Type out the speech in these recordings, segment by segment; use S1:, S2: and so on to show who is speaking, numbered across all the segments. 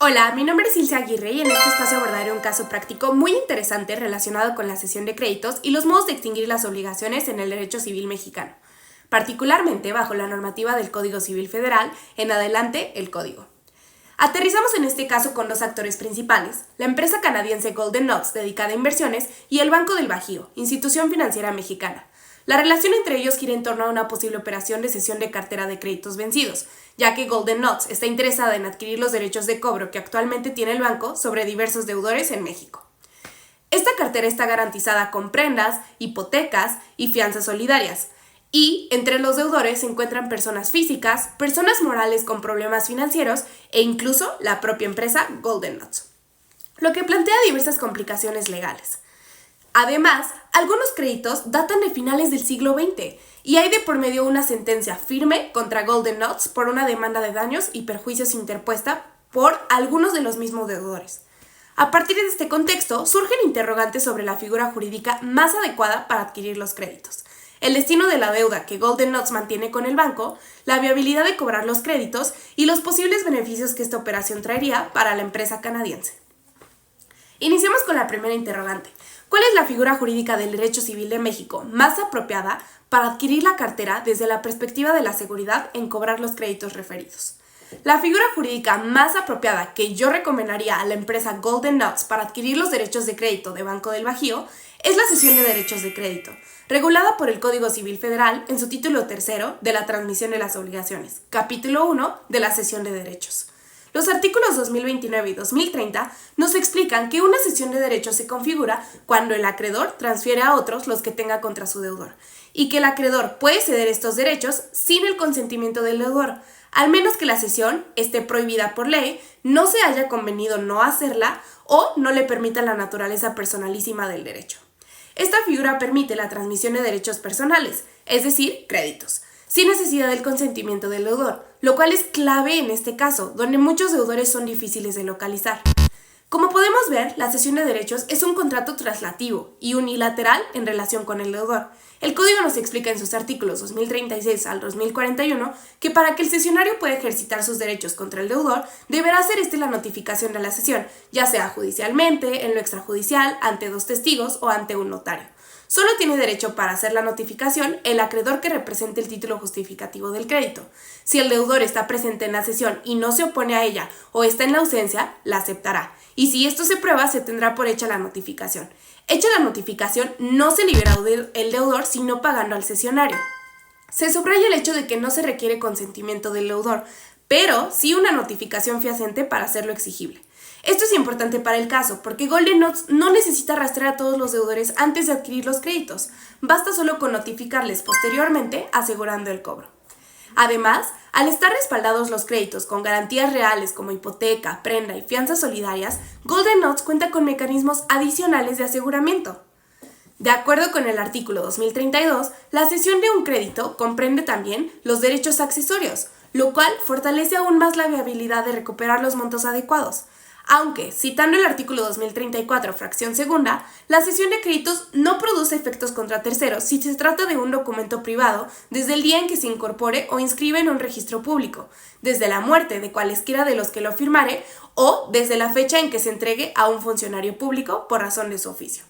S1: Hola, mi nombre es Ilse Aguirre y en este espacio abordaré un caso práctico muy interesante relacionado con la cesión de créditos y los modos de extinguir las obligaciones en el derecho civil mexicano, particularmente bajo la normativa del Código Civil Federal, en adelante el Código. Aterrizamos en este caso con dos actores principales, la empresa canadiense Golden Nuts, dedicada a inversiones, y el Banco del Bajío, institución financiera mexicana. La relación entre ellos gira en torno a una posible operación de cesión de cartera de créditos vencidos, ya que Golden Nuts está interesada en adquirir los derechos de cobro que actualmente tiene el banco sobre diversos deudores en México. Esta cartera está garantizada con prendas, hipotecas y fianzas solidarias, y entre los deudores se encuentran personas físicas, personas morales con problemas financieros e incluso la propia empresa Golden Nuts, lo que plantea diversas complicaciones legales. Además, algunos créditos datan de finales del siglo XX y hay de por medio una sentencia firme contra Golden Nuts por una demanda de daños y perjuicios interpuesta por algunos de los mismos deudores. A partir de este contexto, surgen interrogantes sobre la figura jurídica más adecuada para adquirir los créditos, el destino de la deuda que Golden Nuts mantiene con el banco, la viabilidad de cobrar los créditos y los posibles beneficios que esta operación traería para la empresa canadiense. Iniciamos con la primera interrogante. ¿Cuál es la figura jurídica del derecho civil de México más apropiada para adquirir la cartera desde la perspectiva de la seguridad en cobrar los créditos referidos? La figura jurídica más apropiada que yo recomendaría a la empresa Golden Nuts para adquirir los derechos de crédito de Banco del Bajío es la cesión de derechos de crédito, regulada por el Código Civil Federal en su título 3 de la transmisión de las obligaciones, capítulo 1 de la cesión de derechos. Los artículos 2029 y 2030 nos explican que una cesión de derechos se configura cuando el acreedor transfiere a otros los que tenga contra su deudor, y que el acreedor puede ceder estos derechos sin el consentimiento del deudor, al menos que la cesión esté prohibida por ley, no se haya convenido no hacerla o no le permita la naturaleza personalísima del derecho. Esta figura permite la transmisión de derechos personales, es decir, créditos, sin necesidad del consentimiento del deudor, lo cual es clave en este caso, donde muchos deudores son difíciles de localizar. Como podemos ver, la cesión de derechos es un contrato traslativo y unilateral en relación con el deudor. El Código nos explica en sus artículos 2036 al 2041 que para que el cesionario pueda ejercitar sus derechos contra el deudor, deberá hacer la notificación de la cesión, ya sea judicialmente, en lo extrajudicial, ante dos testigos o ante un notario. Solo tiene derecho para hacer la notificación el acreedor que represente el título justificativo del crédito. Si el deudor está presente en la cesión y no se opone a ella o está en la ausencia, la aceptará. Y si esto se prueba, se tendrá por hecha la notificación. Hecha la notificación, no se libera el deudor sino pagando al cesionario. Se subraya el hecho de que no se requiere consentimiento del deudor, pero sí una notificación fehaciente para hacerlo exigible. Esto es importante para el caso, porque Golden Nuts no necesita rastrear a todos los deudores antes de adquirir los créditos, basta solo con notificarles posteriormente asegurando el cobro. Además, al estar respaldados los créditos con garantías reales como hipoteca, prenda y fianzas solidarias, Golden Nuts cuenta con mecanismos adicionales de aseguramiento. De acuerdo con el artículo 2032, la cesión de un crédito comprende también los derechos accesorios, lo cual fortalece aún más la viabilidad de recuperar los montos adecuados. Aunque, citando el artículo 2034, fracción segunda, la cesión de créditos no produce efectos contra terceros si se trata de un documento privado desde el día en que se incorpore o inscribe en un registro público, desde la muerte de cualesquiera de los que lo firmare o desde la fecha en que se entregue a un funcionario público por razón de su oficio.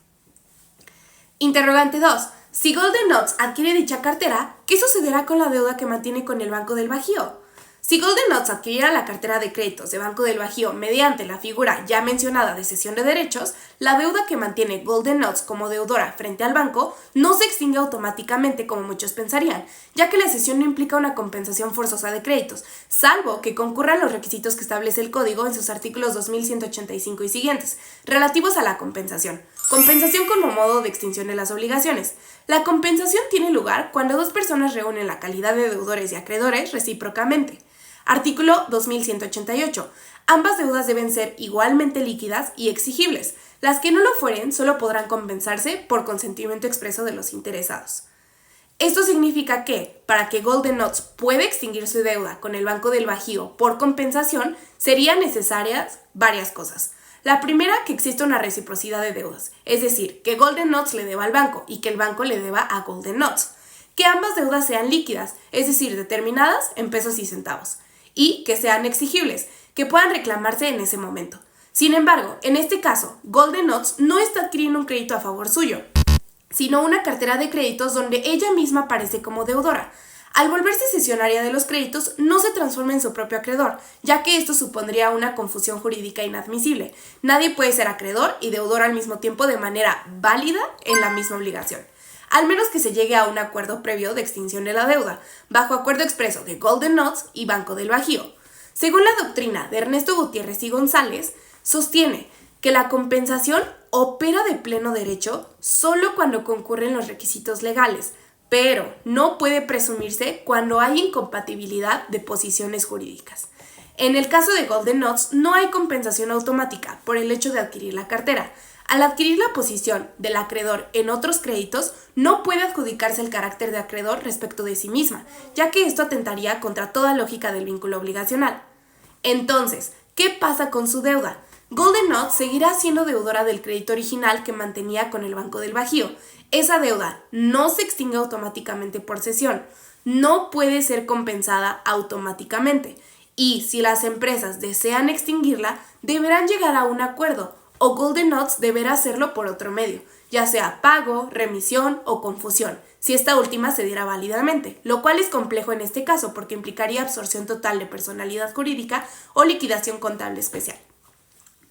S1: Interrogante 2. Si Golden Nuts adquiere dicha cartera, ¿qué sucederá con la deuda que mantiene con el Banco del Bajío? Si Golden Nuts adquiriera la cartera de créditos de Banco del Bajío mediante la figura ya mencionada de cesión de derechos, la deuda que mantiene Golden Nuts como deudora frente al banco no se extingue automáticamente como muchos pensarían, ya que la cesión no implica una compensación forzosa de créditos, salvo que concurran los requisitos que establece el Código en sus artículos 2185 y siguientes, relativos a la compensación. Compensación como modo de extinción de las obligaciones. La compensación tiene lugar cuando dos personas reúnen la calidad de deudores y acreedores recíprocamente. Artículo 2188. Ambas deudas deben ser igualmente líquidas y exigibles. Las que no lo fueren solo podrán compensarse por consentimiento expreso de los interesados. Esto significa que, para que Golden Nuts pueda extinguir su deuda con el Banco del Bajío por compensación, serían necesarias varias cosas. La primera, que exista una reciprocidad de deudas, es decir, que Golden Nuts le deba al banco y que el banco le deba a Golden Nuts. Que ambas deudas sean líquidas, es decir, determinadas en pesos y centavos. Y que sean exigibles, que puedan reclamarse en ese momento. Sin embargo, en este caso, Golden Oats no está adquiriendo un crédito a favor suyo, sino una cartera de créditos donde ella misma aparece como deudora. Al volverse cesionaria de los créditos, no se transforma en su propio acreedor, ya que esto supondría una confusión jurídica inadmisible. Nadie puede ser acreedor y deudor al mismo tiempo de manera válida en la misma obligación, al menos que se llegue a un acuerdo previo de extinción de la deuda, bajo acuerdo expreso de Golden Oats y Banco del Bajío. Según la doctrina de Ernesto Gutiérrez y González, sostiene que la compensación opera de pleno derecho solo cuando concurren los requisitos legales, pero no puede presumirse cuando hay incompatibilidad de posiciones jurídicas. En el caso de Golden Oats no hay compensación automática por el hecho de adquirir la cartera. Al adquirir la posición del acreedor en otros créditos, no puede adjudicarse el carácter de acreedor respecto de sí misma, ya que esto atentaría contra toda lógica del vínculo obligacional. Entonces, ¿qué pasa con su deuda? Golden Oats seguirá siendo deudora del crédito original que mantenía con el Banco del Bajío. Esa deuda no se extingue automáticamente por cesión, no puede ser compensada automáticamente, y si las empresas desean extinguirla, deberán llegar a un acuerdo, o Golden Oats deberá hacerlo por otro medio, ya sea pago, remisión o confusión, si esta última se diera válidamente, lo cual es complejo en este caso porque implicaría absorción total de personalidad jurídica o liquidación contable especial.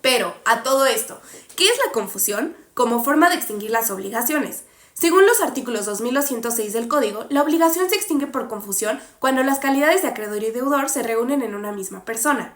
S1: Pero, a todo esto, ¿qué es la confusión? Como forma de extinguir las obligaciones. Según los artículos 2206 del Código, la obligación se extingue por confusión cuando las calidades de acreedor y deudor se reúnen en una misma persona.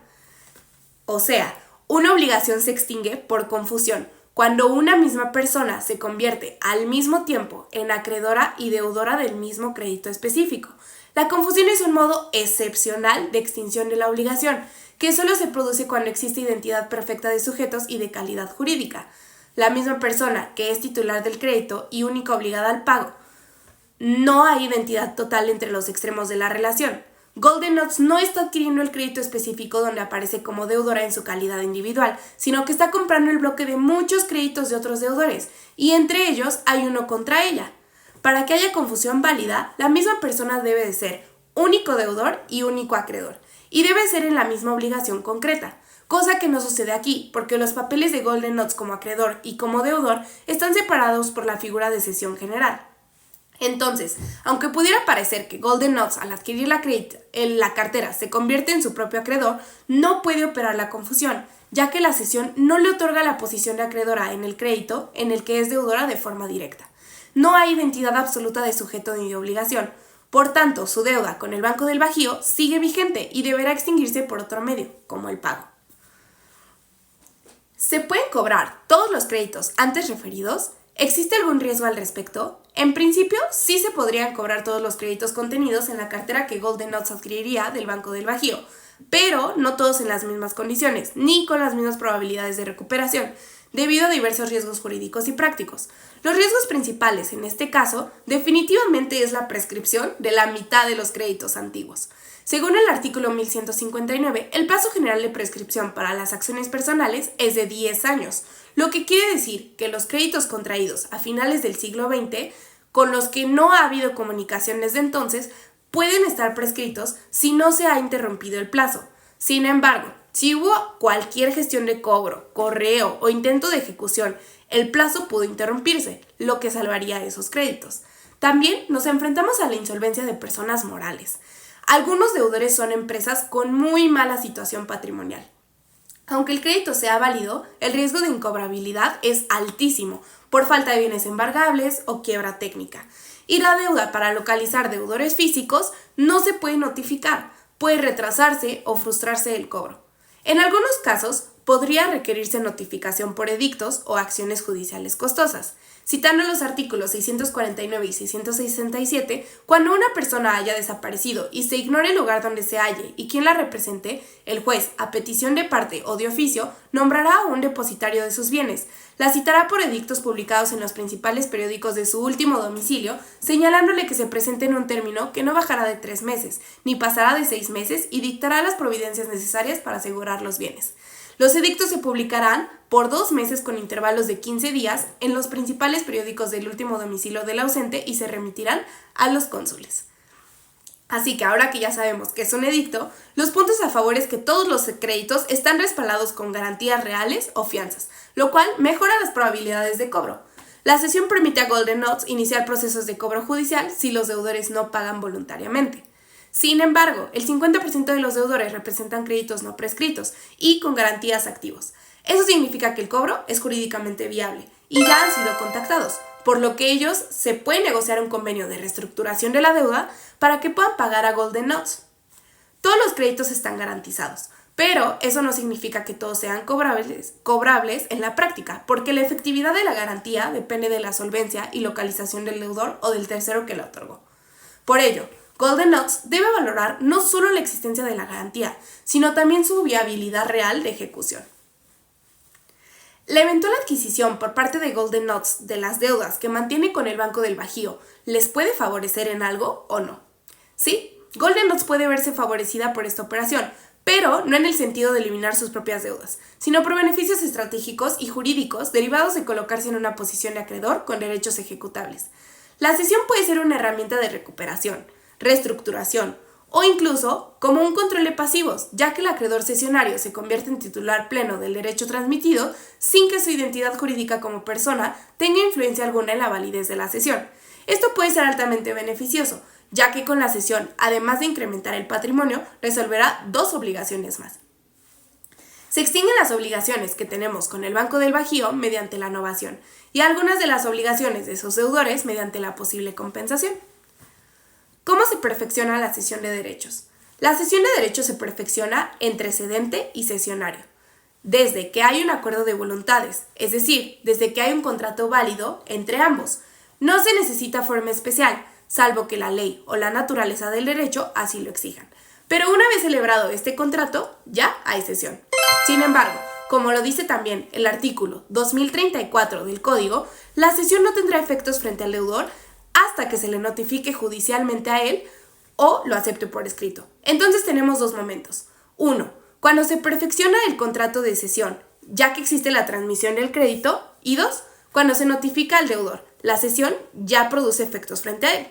S1: O sea, una obligación se extingue por confusión cuando una misma persona se convierte al mismo tiempo en acreedora y deudora del mismo crédito específico. La confusión es un modo excepcional de extinción de la obligación, que solo se produce cuando existe identidad perfecta de sujetos y de calidad jurídica. La misma persona que es titular del crédito y única obligada al pago. No hay identidad total entre los extremos de la relación. Golden Oats no está adquiriendo el crédito específico donde aparece como deudora en su calidad individual, sino que está comprando el bloque de muchos créditos de otros deudores, y entre ellos hay uno contra ella. Para que haya confusión válida, la misma persona debe de ser único deudor y único acreedor, y debe ser en la misma obligación concreta, cosa que no sucede aquí, porque los papeles de Golden Oats como acreedor y como deudor están separados por la figura de cesión general. Entonces, aunque pudiera parecer que Golden Oats al adquirir la cartera se convierte en su propio acreedor, no puede operar la confusión, ya que la cesión no le otorga la posición de acreedora en el crédito en el que es deudora de forma directa. No hay identidad absoluta de sujeto ni de obligación. Por tanto, su deuda con el Banco del Bajío sigue vigente y deberá extinguirse por otro medio, como el pago. ¿Se pueden cobrar todos los créditos antes referidos? ¿Existe algún riesgo al respecto? En principio, sí se podrían cobrar todos los créditos contenidos en la cartera que Golden Oats adquiriría del Banco del Bajío, pero no todos en las mismas condiciones, ni con las mismas probabilidades de recuperación, debido a diversos riesgos jurídicos y prácticos. Los riesgos principales en este caso definitivamente es la prescripción de la mitad de los créditos antiguos. Según el artículo 1159, el plazo general de prescripción para las acciones personales es de 10 años, lo que quiere decir que los créditos contraídos a finales del siglo XX, con los que no ha habido comunicación desde entonces, pueden estar prescritos si no se ha interrumpido el plazo. Sin embargo, si hubo cualquier gestión de cobro, correo o intento de ejecución, el plazo pudo interrumpirse, lo que salvaría esos créditos. También nos enfrentamos a la insolvencia de personas morales. Algunos deudores son empresas con muy mala situación patrimonial. Aunque el crédito sea válido, el riesgo de incobrabilidad es altísimo por falta de bienes embargables o quiebra técnica. Y la deuda para localizar deudores físicos no se puede notificar, puede retrasarse o frustrarse el cobro. En algunos casos, podría requerirse notificación por edictos o acciones judiciales costosas. Citando los artículos 649 y 667, cuando una persona haya desaparecido y se ignore el lugar donde se halle y quien la represente, el juez, a petición de parte o de oficio, nombrará a un depositario de sus bienes. La citará por edictos publicados en los principales periódicos de su último domicilio, señalándole que se presente en un término que no bajará de 3 meses, ni pasará de 6 meses y dictará las providencias necesarias para asegurar los bienes. Los edictos se publicarán por 2 meses con intervalos de 15 días en los principales periódicos del último domicilio del ausente y se remitirán a los cónsules. Así que ahora que ya sabemos que es un edicto, los puntos a favor es que todos los créditos están respaldados con garantías reales o fianzas, lo cual mejora las probabilidades de cobro. La cesión permite a Golden Notes iniciar procesos de cobro judicial si los deudores no pagan voluntariamente. Sin embargo, el 50% de los deudores representan créditos no prescritos y con garantías activos. Eso significa que el cobro es jurídicamente viable y ya han sido contactados, por lo que ellos se puede negociar un convenio de reestructuración de la deuda para que puedan pagar a Golden Notes. Todos los créditos están garantizados, pero eso no significa que todos sean cobrables en la práctica, porque la efectividad de la garantía depende de la solvencia y localización del deudor o del tercero que la otorgó. Por ello, Golden Notes debe valorar no solo la existencia de la garantía, sino también su viabilidad real de ejecución. ¿La eventual adquisición por parte de Golden Notes de las deudas que mantiene con el Banco del Bajío les puede favorecer en algo o no? Sí, Golden Notes puede verse favorecida por esta operación, pero no en el sentido de eliminar sus propias deudas, sino por beneficios estratégicos y jurídicos derivados de colocarse en una posición de acreedor con derechos ejecutables. La cesión puede ser una herramienta de recuperación, reestructuración, o incluso como un control de pasivos, ya que el acreedor cesionario se convierte en titular pleno del derecho transmitido sin que su identidad jurídica como persona tenga influencia alguna en la validez de la cesión. Esto puede ser altamente beneficioso, ya que con la cesión, además de incrementar el patrimonio, resolverá dos obligaciones más. Se extinguen las obligaciones que tenemos con el Banco del Bajío mediante la novación y algunas de las obligaciones de sus deudores mediante la posible compensación. ¿Cómo se perfecciona la cesión de derechos? La cesión de derechos se perfecciona entre cedente y cesionario, desde que hay un acuerdo de voluntades, es decir, desde que hay un contrato válido entre ambos. No se necesita forma especial, salvo que la ley o la naturaleza del derecho así lo exijan. Pero una vez celebrado este contrato, ya hay cesión. Sin embargo, como lo dice también el artículo 2034 del Código, la cesión no tendrá efectos frente al deudor hasta que se le notifique judicialmente a él o lo acepte por escrito. Entonces tenemos dos momentos. 1. Cuando se perfecciona el contrato de cesión, ya que existe la transmisión del crédito. Y 2. Cuando se notifica al deudor. La cesión ya produce efectos frente a él.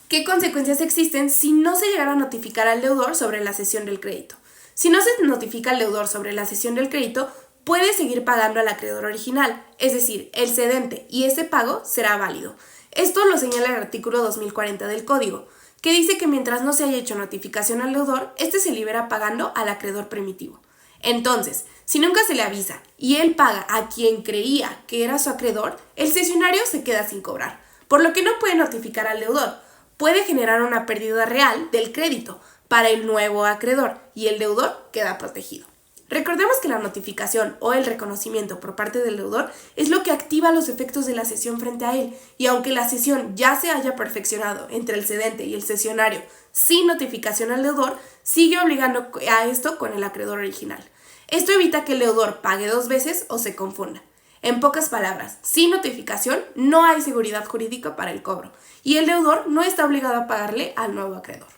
S1: ¿Qué consecuencias existen si no se llegara a notificar al deudor sobre la cesión del crédito? Si no se notifica al deudor sobre la cesión del crédito, puede seguir pagando al acreedor original, es decir, el cedente, y ese pago será válido. Esto lo señala el artículo 2040 del Código, que dice que mientras no se haya hecho notificación al deudor, este se libera pagando al acreedor primitivo. Entonces, si nunca se le avisa y él paga a quien creía que era su acreedor, el cesionario se queda sin cobrar, por lo que no puede notificar al deudor. Puede generar una pérdida real del crédito para el nuevo acreedor y el deudor queda protegido. Recordemos que la notificación o el reconocimiento por parte del deudor es lo que activa los efectos de la cesión frente a él, y aunque la cesión ya se haya perfeccionado entre el cedente y el cesionario sin notificación al deudor, sigue obligando a esto con el acreedor original. Esto evita que el deudor pague dos veces o se confunda. En pocas palabras, sin notificación no hay seguridad jurídica para el cobro, y el deudor no está obligado a pagarle al nuevo acreedor.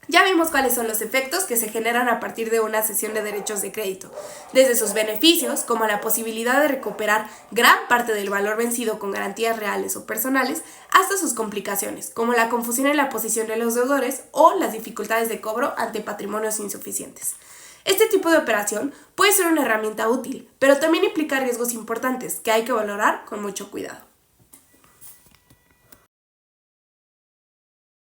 S1: Ya vimos cuáles son los efectos que se generan a partir de una cesión de derechos de crédito, desde sus beneficios, como la posibilidad de recuperar gran parte del valor vencido con garantías reales o personales, hasta sus complicaciones, como la confusión en la posición de los deudores o las dificultades de cobro ante patrimonios insuficientes. Este tipo de operación puede ser una herramienta útil, pero también implica riesgos importantes que hay que valorar con mucho cuidado.